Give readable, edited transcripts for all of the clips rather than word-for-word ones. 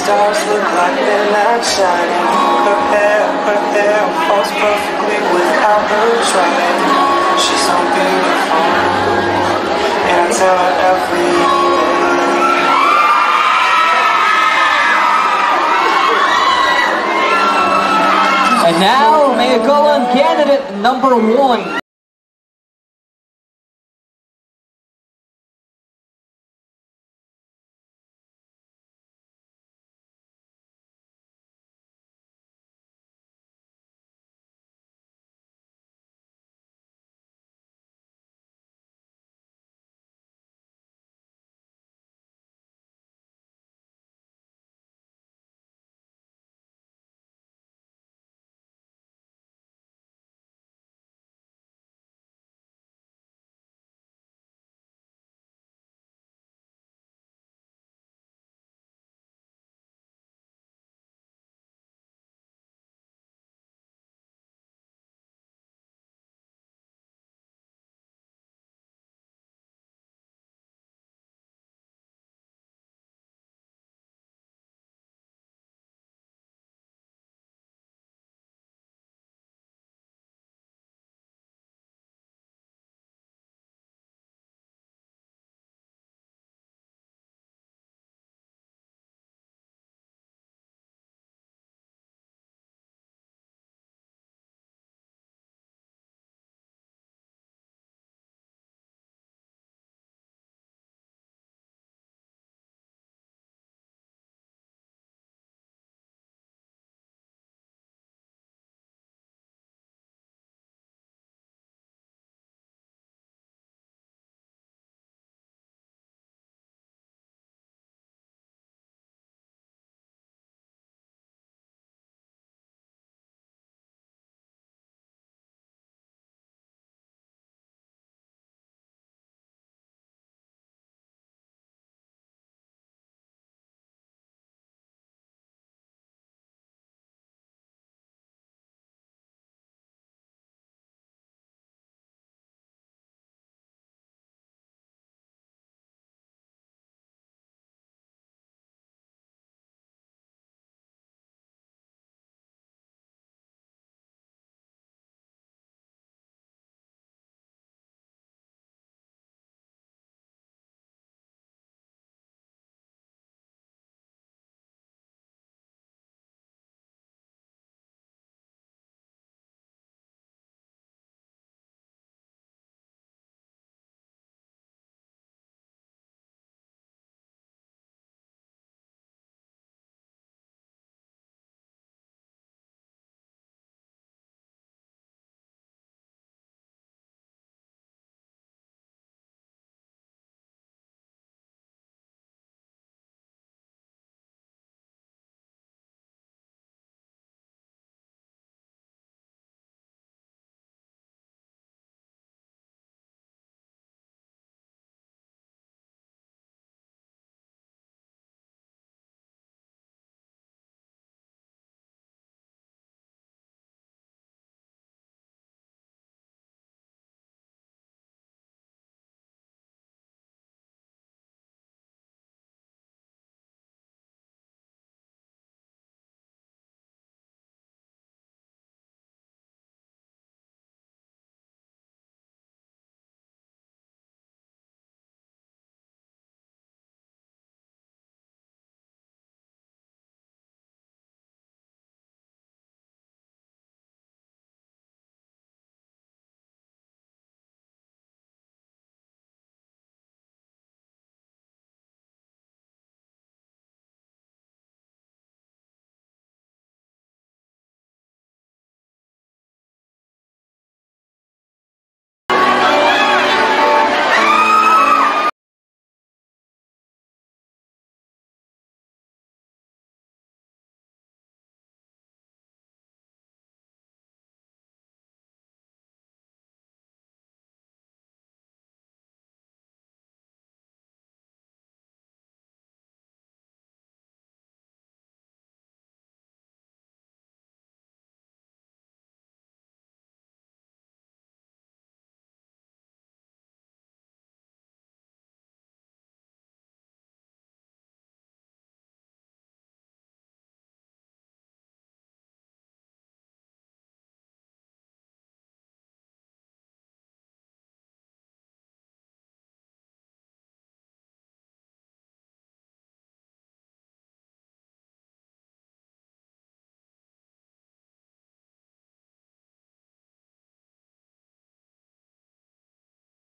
Stars look like they're not shining. Her hair falls perfectly without her trying. She's so beautiful, and I tell her every day. And now, may it go on candidate number 1.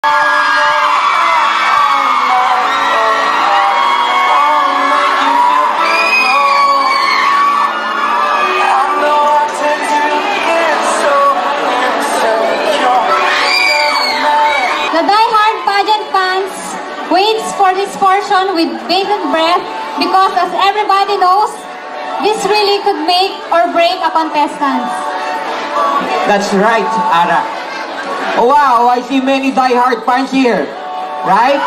The die-hard pageant fans waits for this portion with bated breath because, as everybody knows, this really could make or break a contestant. That's right, Ara. Oh, wow, I see many die-hard fans here, right?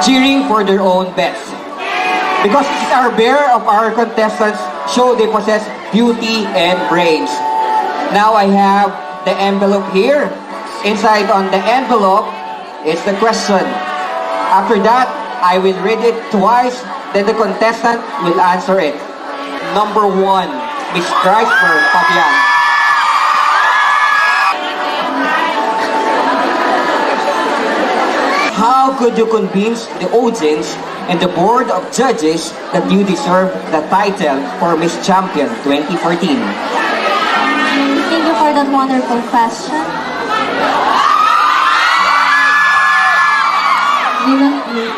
Cheering for their own bets. Because these are bare of our contestants show they possess beauty and brains. Now I have the envelope here. Inside on the envelope is the question. After that, I will read it twice, then the contestant will answer it. Number 1, Miss Christopher Fabian. How could you convince the audience and the board of judges that you deserve the title for Miss Champion 2014? Thank you for that wonderful question.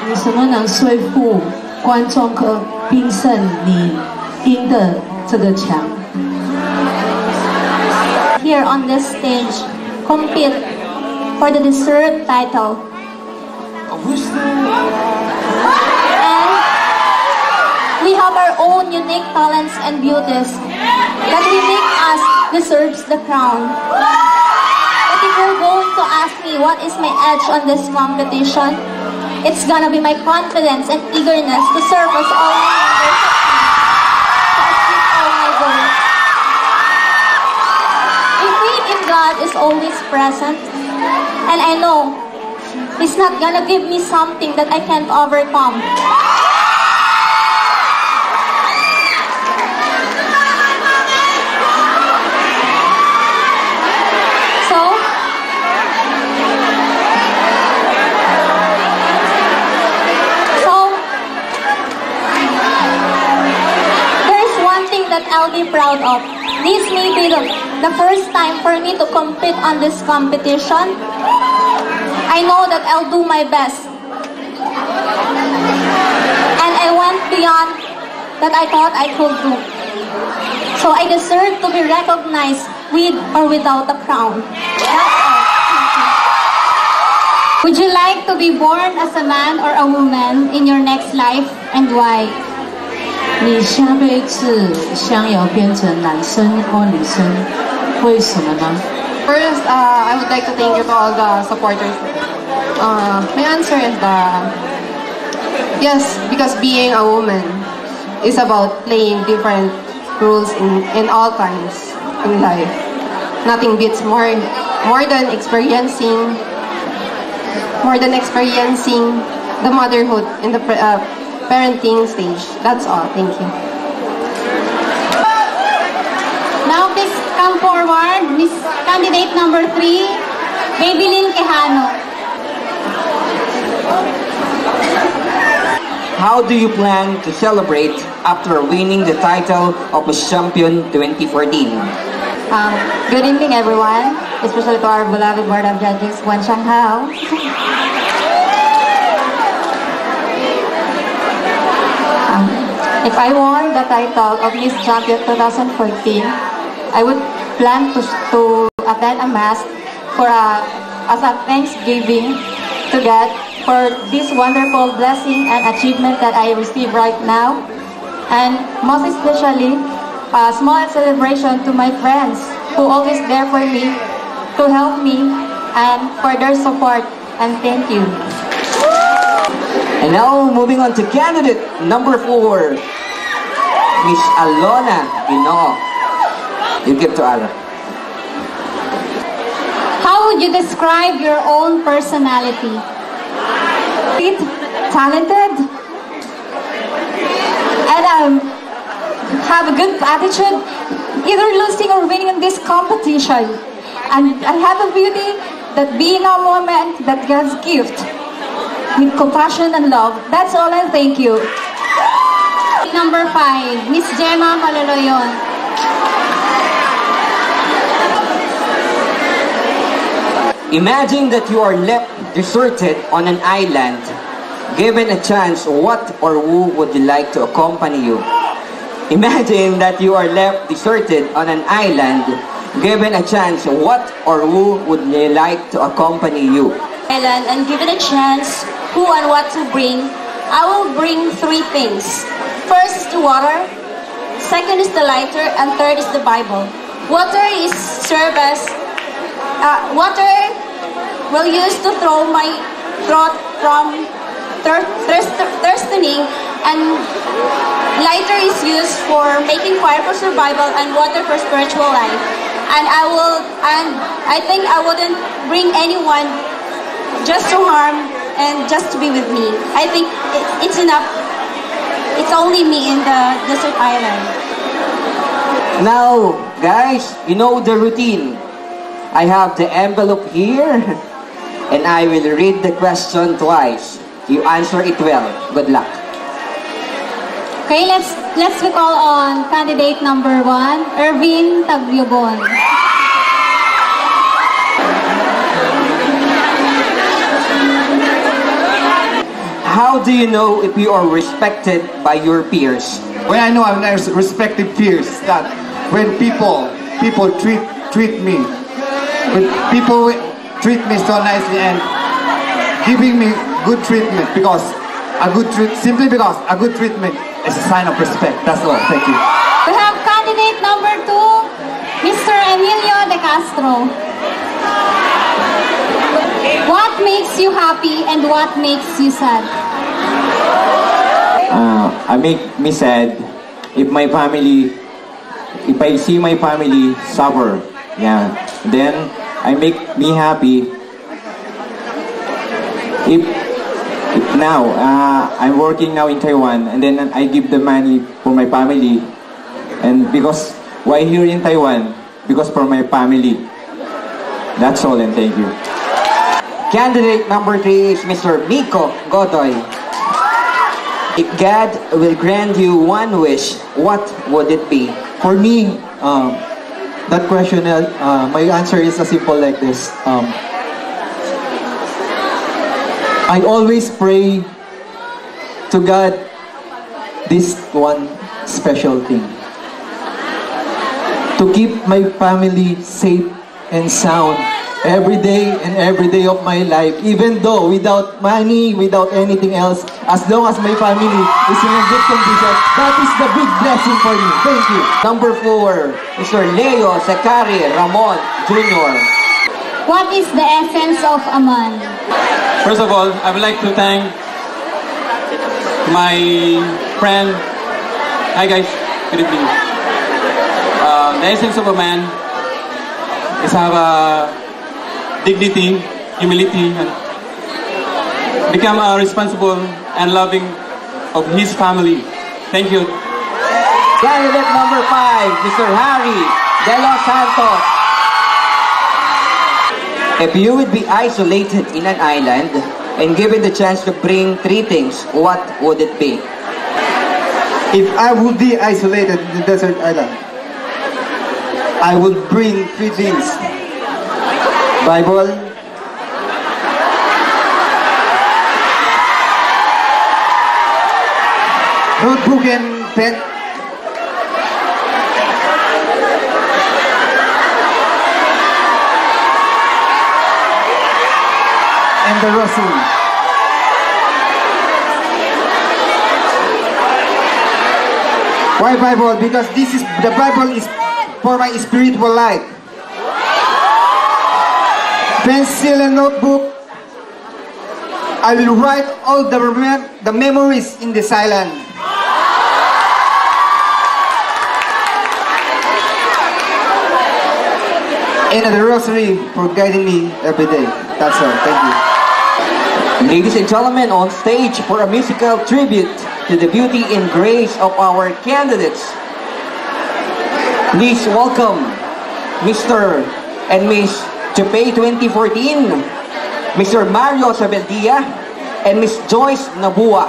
你什么能说服观众和评审你赢得这个奖？ Here on this stage, compete for the deserved title. And we have our own unique talents and beauties that will make us deserves the crown. But if you're going to ask me what is my edge on this competition, it's gonna be my confidence and eagerness to serve as all my members to achieve all my goals. My faith in God is always present, and I know He's not gonna give me something that I can't overcome. That I'll be proud of. This may be the first time for me to compete on this competition. I know that I'll do my best. And I went beyond that I thought I could do. So I deserve to be recognized with or without a crown. That's all. Would you like to be born as a man or a woman in your next life, and why? 你下辈子想要变成男生或女生，为什么呢？ First, I would like to thank you to all the supporters. My answer is yes, because being a woman is about playing different roles in all times in life. Nothing beats more than experiencing the motherhood in the parenting stage. That's all. Thank you. Now please come forward, Miss Candidate number 3, Babylyn Quijano. How do you plan to celebrate after winning the title of Miss Champion 2014? Good evening, everyone, especially to our beloved Board of Judges, Wan Shanghao. If I won the title of Miss Champion 2014, I would plan to attend a mass as a thanksgiving to God for this wonderful blessing and achievement that I receive right now, and most especially a small celebration to my friends who always there for me, to help me, and for their support, and thank you. And now, moving on to candidate number 4, Miss Alona Ginoo. You give to Ara. How would you describe your own personality? Talented, and have a good attitude, either losing or winning in this competition. And I have a beauty that being a woman that God's gift. With compassion and love. That's all, and thank you. Number 5, Miss Gemma Maloloyon. Imagine that you are left deserted on an island. Given a chance, what or who would you like to accompany you? Imagine that you are left deserted on an island. Given a chance, what or who would you like to accompany you? Island and given a chance who and what to bring, I will bring 3 things. First is the water, second is the lighter, and third is the Bible. Water is serve as water will use to throw my throat from thirsting, and lighter is used for making fire for survival, and water for spiritual life. And I think I wouldn't bring anyone just to harm and just to be with me. I think it's enough. It's only me in the desert island. Now, guys, you know the routine. I have the envelope here, and I will read the question twice. You answer it well. Good luck. Okay, let's recall on candidate number 1, Ervin Tagliobon. How do you know if you are respected by your peers? When I know I'm not respected peers, that when people treat me, when people treat me so nicely and giving me good treatment, simply because a good treatment is a sign of respect. That's all. Thank you. We have candidate number 2, Mr. Emilio De Castro. What makes you happy and what makes you sad? I make me sad if I see my family suffer. Yeah. Then I make me happy if now I'm working now in Taiwan, and then I give the money for my family, and because why here in Taiwan? Because for my family. That's all, and thank you. Candidate number 3 is Mr. Miko Godoy. If God will grant you one wish, what would it be? For me, that question, my answer is as simple like this. I always pray to God this one special thing. To keep my family safe and sound every day of my life, even though without money, without anything else, as long as my family is in a good condition, that is the big blessing for me. Thank you. Number 4, Mr. Leo Zakari Ramon Jr. What is the essence of a man? First of all, I would like to thank my friend. Hi guys, good evening. The essence of a man is have a dignity, humility, and become responsible and loving of his family. Thank you. Candidate number 5, Mr. Harry De Los Santos. If you would be isolated in an island and given the chance to bring 3 things, what would it be? If I would be isolated in the desert island, I would bring 3 things. Bible, notebook and pen, and the rosary. Why Bible? Because the Bible is for my spiritual life. Pencil and notebook. I will write all the memories in this island. And the rosary for guiding me every day. That's all. Thank you. Ladies and gentlemen, on stage for a musical tribute to the beauty and grace of our candidates. Please welcome Mr. and Miss Japay 2014, Mr. Mario Sabeldia, and Miss Joyce Nabua.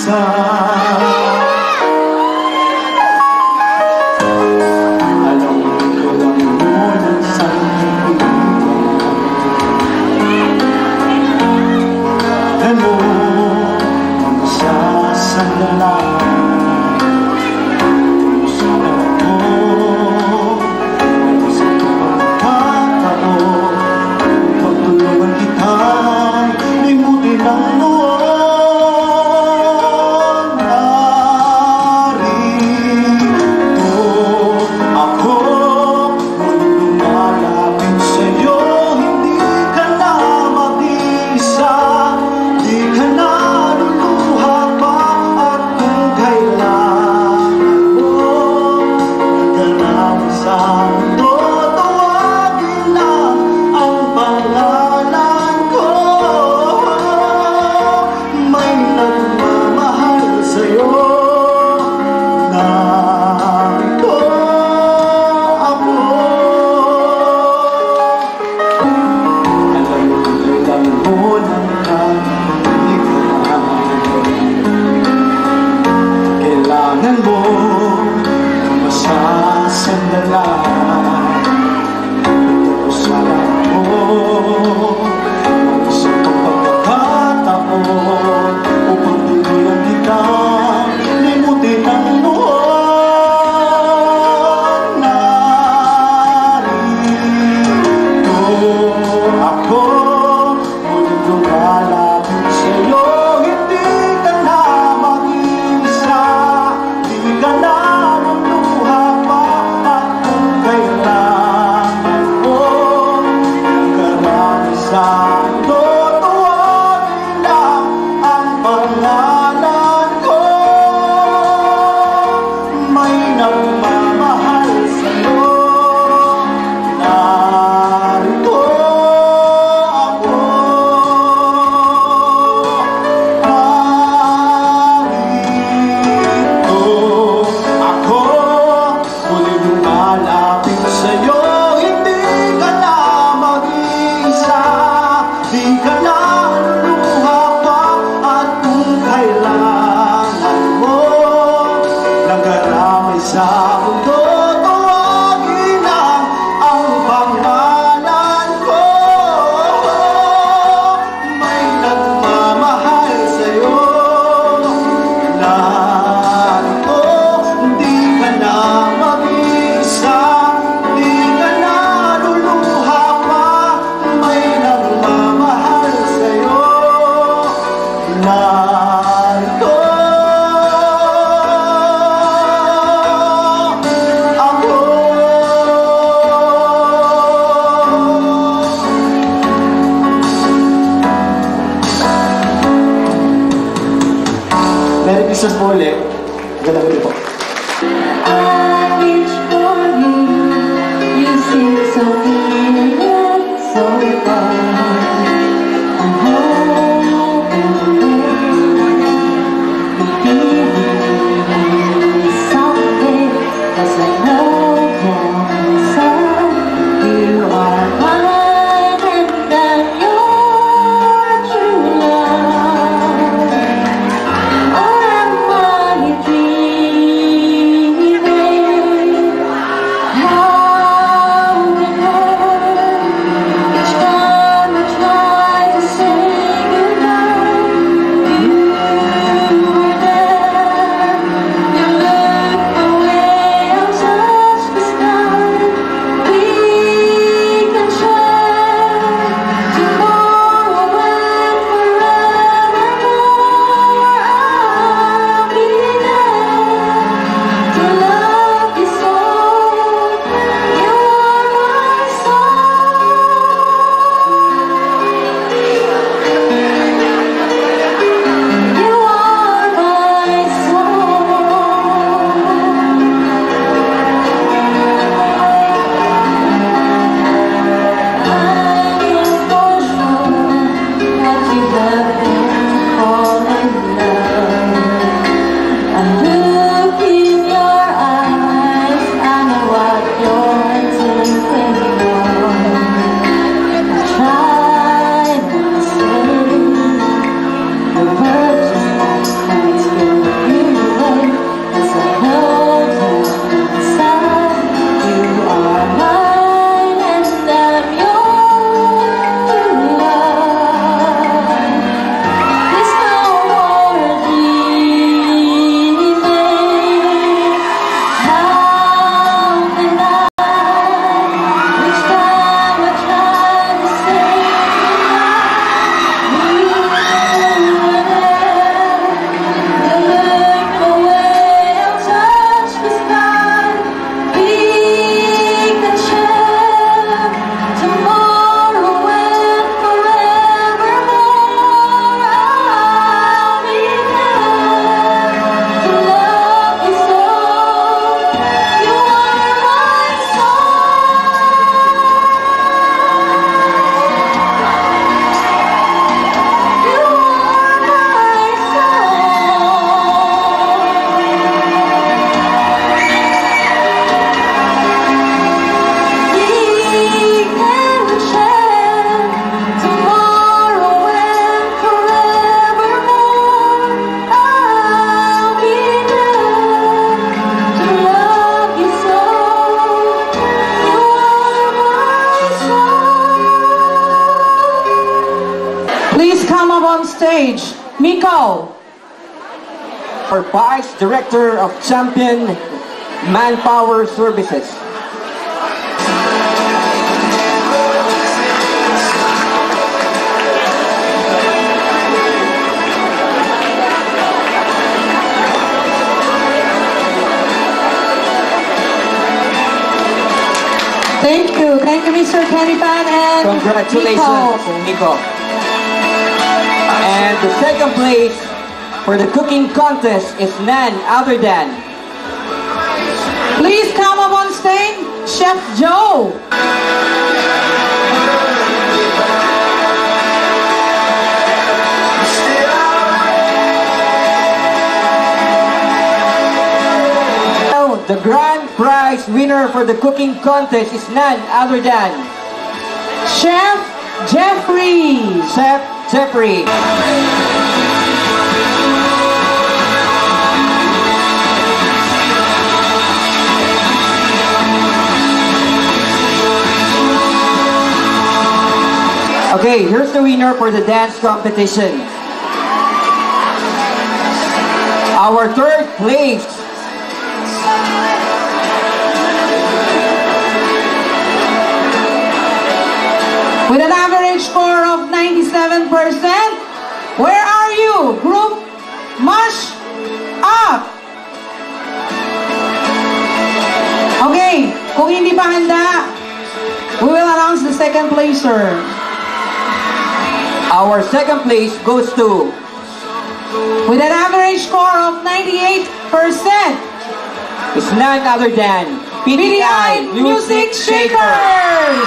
isa. Alam mo lang muna sa ano ang masasandalan. Merry Christmas po ulit. Ganda po. I reach for you. You seem so near yet so far. I hope and pray believe someday, 'cause I know down inside you are mine and I'm your true love. Or am I dreaming? How it hurts each time I try to say goodbye. You were there. stage, Miko. Our Vice Director of Champion Manpower Services. Thank you, Mr. Kenny Pan and Congratulations, Nico. And the second place for the cooking contest is none other than... Please come up on stage, Chef Joe. The grand prize winner for the cooking contest is none other than Chef Jeffrey. Chef Jeffrey. Okay, here's the winner for the dance competition. Our third place with an average score of 97%. Where are you? Group Mash Up! Okay, kung hindi pa handa, we will announce the second placer. Our second place goes to... with an average score of 98%. It's none other than PDI Music Shakers!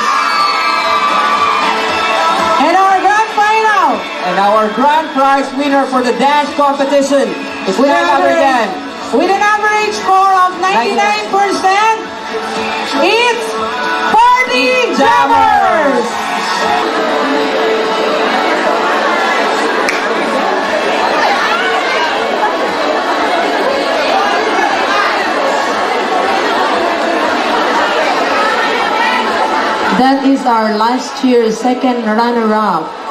And our grand prize winner for the dance competition is none other than... with an average score of 99%, it's Party Jammers! That is our last year's second runner-up.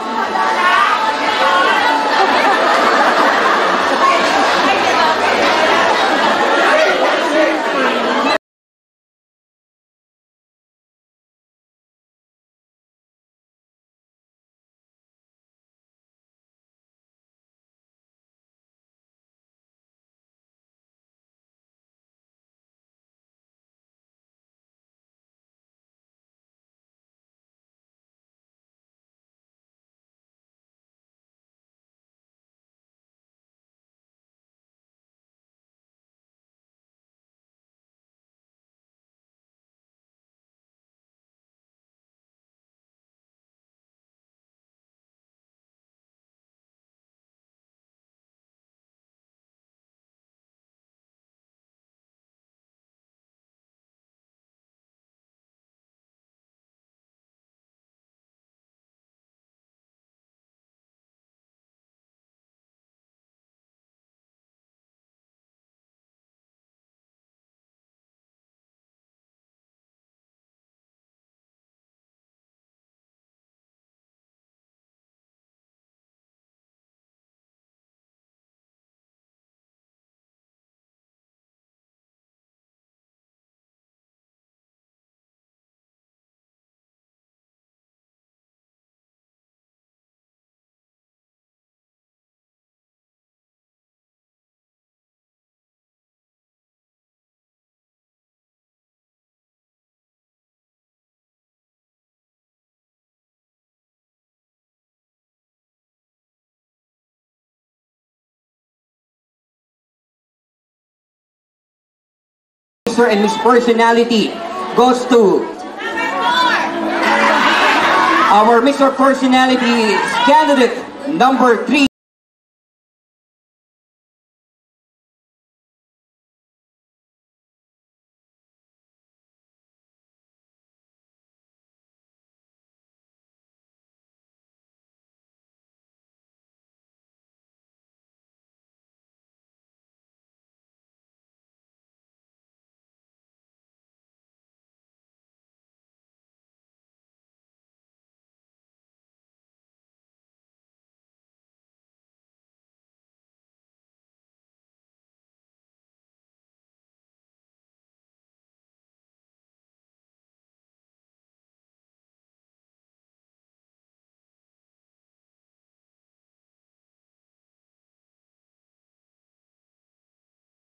Mr. and Miss Personality goes to our Mr. Personality candidate number 3.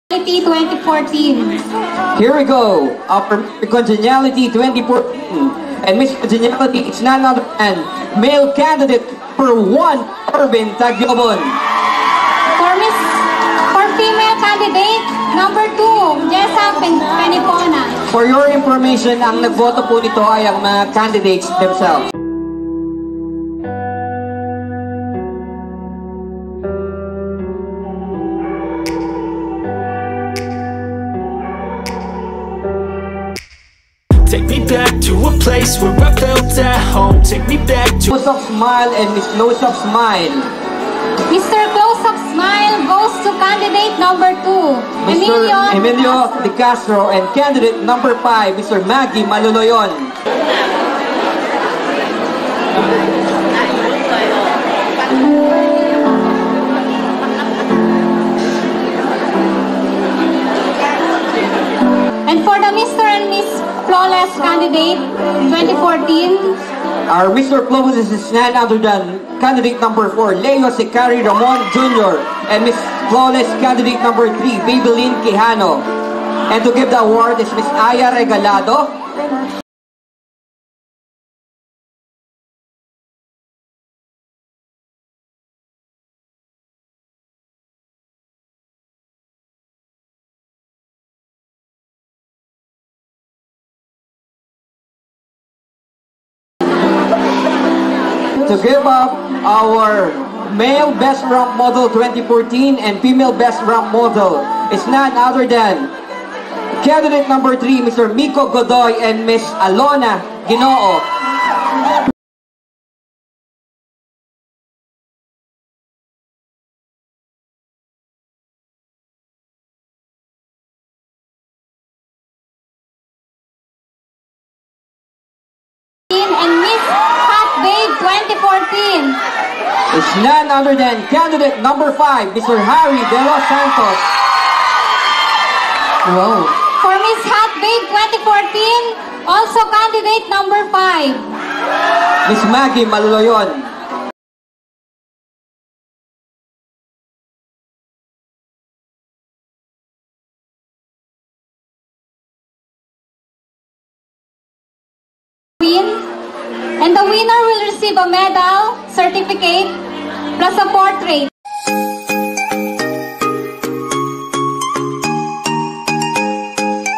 2014. Here we go. Our Congeniality 2014. And Miss Congeniality is none other than male candidate for 1, Urban Tagyobon. For female candidate, number 2, Jessa Penipona. For your information, ang nagboto po nito ay ang mga candidates themselves. Take me back to a place where I felt at home. Take me back to Close-up smile and Miss Close-up smile. Mr. Close-up smile goes to candidate number 2, Mr. Emilio De Castro, and candidate number 5, Mr. Maggie Maluloyon. And for the Mr. and Miss Flawless candidate 2014, our Mr. Flawless is none other than candidate number 4, Leo Sicari Ramon Jr. and Miss Flawless candidate number 3, Babylin Quijano. And to give the award is Miss Aya Regalado. To give up our male best ramp model 2014 and female best ramp model is none other than candidate number 3, Mr. Miko Godoy and Miss Alona Ginoo. and Miss Hot Babe 2014. Is none other than candidate number 5, Mr. Harry De Los Santos. Wow. For Miss Hot Babe 2014, also candidate number 5. Miss Maggie Maluloyon. And the winner will receive a medal, certificate, plus a portrait.